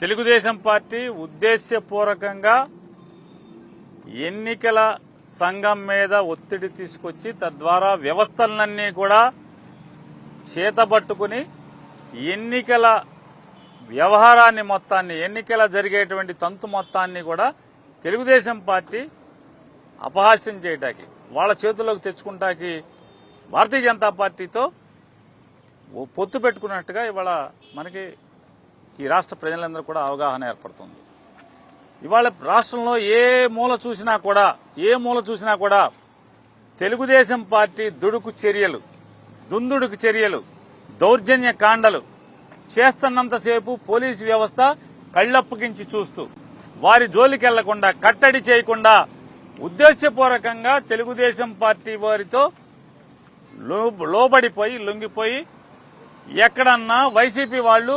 Telugu Desam party ఉద్దేశ్యపూర్వకంగా ఎన్నికల సంఘం మీద ఒత్తిడి తీసుకొచ్చి తద్వారా వ్యవస్థలన్నీ కూడా చేతబట్టుకుని ఎన్నికల వ్యవహారాన్ని మొత్తాన్ని ఎన్నికల జరిగేటువంటి తంతు మొత్తాన్ని కూడా తెలుగుదేశం పార్టీ అపహాస్యం చేయటానికి వాళ్ళ చేతుల్లోకి తెచ్చుకుంటాకి భారతీయ జనతా పార్టీతో పొత్తు పెట్టుకున్నట్టుగా ఇవాళ మనకి ఈ రాష్ట్ర ప్రజలందరూ కూడా అవగాహన ఏర్పడుతుంది. ఇవాళ రాష్ట్రంలో ఏ మూల చూసినా కూడా తెలుగుదేశం పార్టీ దుందుడుకు చర్యలు దౌర్జన్య కాండలు చేస్తున్నంతసేపు పోలీసు వ్యవస్థ కళ్లప్పగించి చూస్తూ వారి జోలికి వెళ్లకుండా కట్టడి చేయకుండా ఉద్దేశపూర్వకంగా తెలుగుదేశం పార్టీ వారితో లోబడిపోయి లొంగిపోయి ఎక్కడన్నా వైసీపీ వాళ్ళు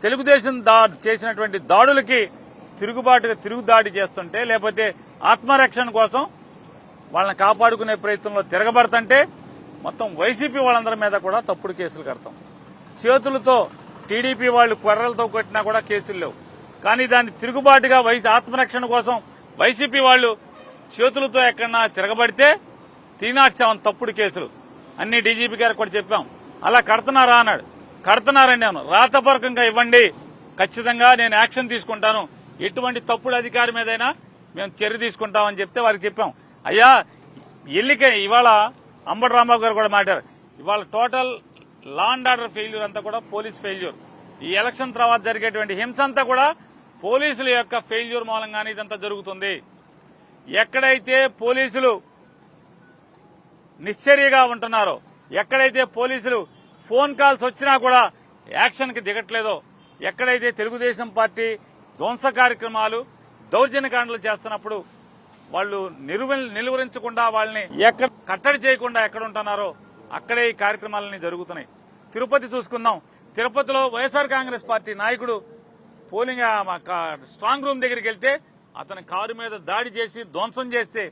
తెలుగుదేశం చేసినటువంటి దాడులకి తిరుగుదాడి చేస్తుంటే లేకపోతే ఆత్మరక్షణ కోసం వాళ్ళని కాపాడుకునే ప్రయత్నంలో తిరగబడుతుంటే మొత్తం వైసీపీ వాళ్ళందరి మీద కూడా తప్పుడు కేసులు కడతాం. చేతులతో టీడీపీ వాళ్ళు కొర్రలతో కొట్టినా కూడా కేసులు లేవు. కానీ దాన్ని తిరుగుబాటుగా ఆత్మరక్షణ కోసం వైసీపీ వాళ్ళు చేతులతో ఎక్కడన్నా తిరగబడితే 307 తప్పుడు కేసులు అన్ని డీజీపీ గారికి కూడా చెప్పాం. అలా కడుతున్నారా అన్నాడు. కడుతున్నారని నేను రాతపూర్వకంగా ఇవ్వండి, ఖచ్చితంగా నేను యాక్షన్ తీసుకుంటాను, ఎటువంటి తప్పుడు అధికారి మీదైనా మేము చర్య తీసుకుంటామని చెప్తే వారికి చెప్పాం. అయ్యా ఇవాళ అంబటి రాంబాబు గారు కూడా మాట్లాడారు. ఇవాళ total law and order failure అంతా కూడా పోలీస్ ఫెయిల్యూర్. ఈ ఎలక్షన్ తర్వాత జరిగేటువంటి హింస అంతా కూడా పోలీసుల యొక్క ఫెయిల్యూర్ మూలంగానే ఇదంతా జరుగుతుంది. ఎక్కడైతే పోలీసులు నిశ్చర్యగా ఉంటున్నారో, ఎక్కడైతే పోలీసులు ఫోన్ కాల్స్ వచ్చినా కూడా యాక్షన్ కి దిగట్లేదో, ఎక్కడైతే తెలుగుదేశం పార్టీ ధ్వంస కార్యక్రమాలు దౌర్జన్యకాండలు చేస్తున్నప్పుడు వాళ్ళు నిలువరించకుండా వాళ్ళని కట్టడి చేయకుండా ఎక్కడ ఉంటున్నారో అక్కడే ఈ కార్యక్రమాలన్నీ జరుగుతున్నాయి. తిరుపతి చూసుకుందాం. తిరుపతిలో వైఎస్ఆర్ కాంగ్రెస్ పార్టీ నాయకుడు పోలింగ్ స్ట్రాంగ్ రూమ్ దగ్గరికి వెళ్తే అతని కారు మీద దాడి చేసి ధ్వంసం చేస్తే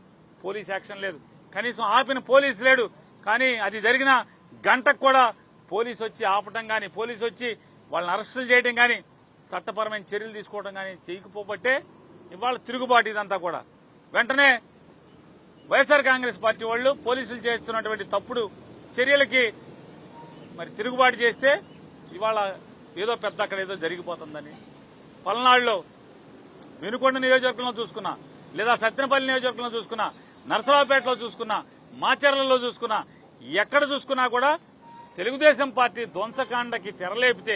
పోలీస్ యాక్షన్ లేదు. కనీసం ఆపిన పోలీసు లేడు. కానీ అది జరిగిన గంటకు కూడా పోలీసు వచ్చి ఆపటం గాని, పోలీసు వచ్చి వాళ్ళని అరెస్టులు చేయడం గాని, చట్టపరమైన చర్యలు తీసుకోవడం గాని చేయకపోబట్టే ఇవాళ తిరుగుబాటు ఇదంతా కూడా. వెంటనే వైఎస్ఆర్ కాంగ్రెస్ పార్టీ వాళ్ళు పోలీసులు చేస్తున్నటువంటి తప్పుడు చర్యలకి మరి తిరుగుబాటు చేస్తే ఇవాళ ఏదో పెద్ద అక్కడ ఏదో జరిగిపోతుందని. పల్నాడులో వినుకొండ నియోజకవర్గంలో చూసుకున్నా, లేదా సత్తెనపల్లి నియోజకవర్గంలో చూసుకున్నా, నరసరావుపేటలో చూసుకున్నా, మాచర్లలో చూసుకున్నా, ఎక్కడ చూసుకున్నా కూడా తెలుగుదేశం పార్టీ ధ్వంసకాండకి తెరలేపితే